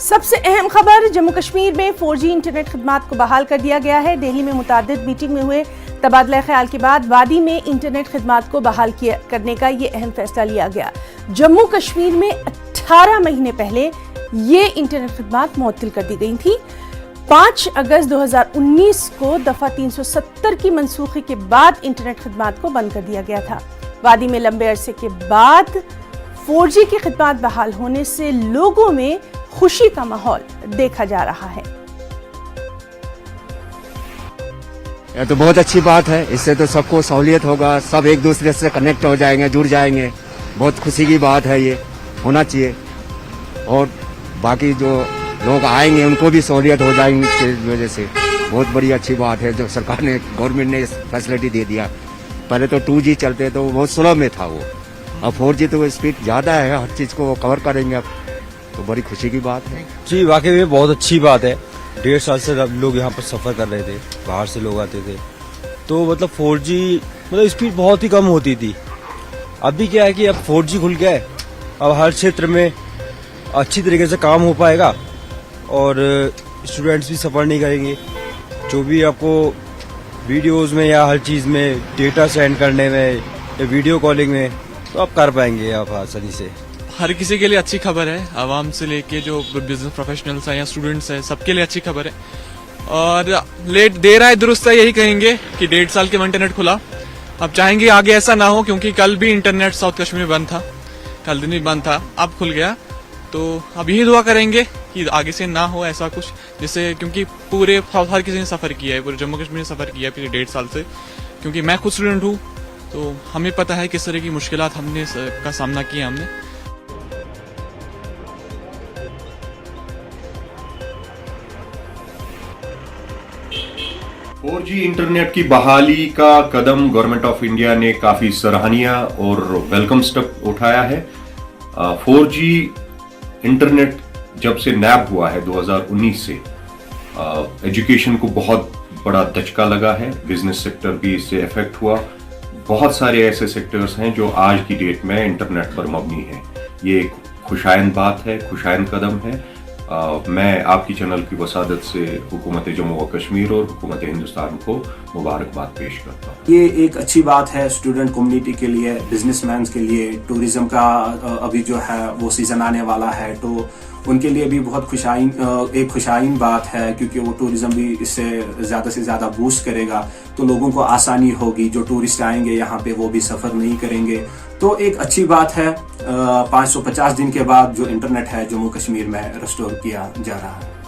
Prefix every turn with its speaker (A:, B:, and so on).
A: सबसे अहम खबर, जम्मू कश्मीर में 4G इंटरनेट खिदमात को बहाल कर दिया गया है। दिल्ली में मुतादिद मीटिंग में हुए तबादला ख्याल के बाद वादी में इंटरनेट खिदमात को बहाल करने का ये अहम फैसला लिया गया। जम्मू कश्मीर में 18 महीने पहले ये इंटरनेट खिदमात मुअत्तल कर दी गई थी। 5 अगस्त 2019 को दफा 370 की मनसूखी के बाद इंटरनेट खिदमात को बंद कर दिया गया था। वादी में लंबे अरसे के बाद 4G की खिदमात बहाल होने से लोगों में खुशी का माहौल देखा जा रहा है।
B: यह तो बहुत अच्छी बात है, इससे तो सबको सहूलियत होगा, सब एक दूसरे से कनेक्ट हो जाएंगे, जुड़ जाएंगे। बहुत खुशी की बात है, ये होना चाहिए। और बाकी जो लोग आएंगे उनको भी सहूलियत हो जाएंगी इसकी वजह से। बहुत बड़ी अच्छी बात है जो सरकार ने, गवर्नमेंट ने फैसिलिटी दे दिया। पहले तो 2G चलते तो बहुत स्लो में था वो, अब 4G तो स्पीड ज्यादा है, हर चीज को कवर करेंगे अब, तो बड़ी खुशी की बात है।
C: जी वाकई में बहुत अच्छी बात है। 1.5 साल से लोग यहाँ पर सफर कर रहे थे, बाहर से लोग आते थे, तो मतलब 4G मतलब स्पीड बहुत ही कम होती थी। अभी क्या है कि अब 4G खुल गया है, अब हर क्षेत्र में अच्छी तरीके से काम हो पाएगा और स्टूडेंट्स भी सफर नहीं करेंगे। जो भी आपको वीडियोस में या हर चीज में डेटा सेंड करने में या वीडियो कॉलिंग में, तो आप कर पाएंगे आप आसानी से।
D: हर किसी के लिए अच्छी खबर है, आवाम से लेके जो बिजनेस प्रोफेशनल्स हैं या स्टूडेंट्स हैं, सबके लिए अच्छी खबर है। और लेट देर आए दुरुस्त है, यही कहेंगे कि 1.5 साल के इंटरनेट खुला। अब चाहेंगे आगे ऐसा ना हो, क्योंकि कल भी इंटरनेट साउथ कश्मीर में बंद था, कल दिन भी बंद था, अब खुल गया। तो अब यही दुआ करेंगे कि आगे से ना हो ऐसा कुछ, जिससे क्योंकि पूरे हर किसी ने सफर किया है, पूरे जम्मू कश्मीर ने सफर किया है पिछले 1.5 साल से। क्योंकि मैं खुद स्टूडेंट हूँ, तो हमें पता है किस तरह की मुश्किलात हमने का सामना किया हमने।
E: फोर 4G इंटरनेट की बहाली का कदम गवर्नमेंट ऑफ इंडिया ने काफी सराहनीय और वेलकम स्टेप उठाया है। 4G इंटरनेट जब से नैब हुआ है 2019 से, एजुकेशन को बहुत बड़ा धचका लगा है, बिजनेस सेक्टर भी इससे इफेक्ट हुआ। बहुत सारे ऐसे सेक्टर्स हैं जो आज की डेट में इंटरनेट पर मबनी है। ये एक खुशाइंद बात है, खुशाइंद कदम है। मैं आपकी चैनल की वसादत से हुकूमत जम्मू व कश्मीर और हुकूमत हिंदुस्तान को मुबारकबाद पेश करता हूँ।
F: ये एक अच्छी बात है स्टूडेंट कम्युनिटी के लिए, बिजनेसमैन के लिए। टूरिज्म का अभी जो है वो सीजन आने वाला है, तो उनके लिए भी बहुत खुशाइन बात है, क्योंकि वो टूरिज्म भी इससे ज़्यादा से ज़्यादा बूस्ट करेगा, तो लोगों को आसानी होगी। जो टूरिस्ट आएंगे यहाँ पे वो भी सफ़र नहीं करेंगे, तो एक अच्छी बात है। 550 दिन के बाद जो इंटरनेट है जम्मू कश्मीर में रिस्टोर किया जा रहा है।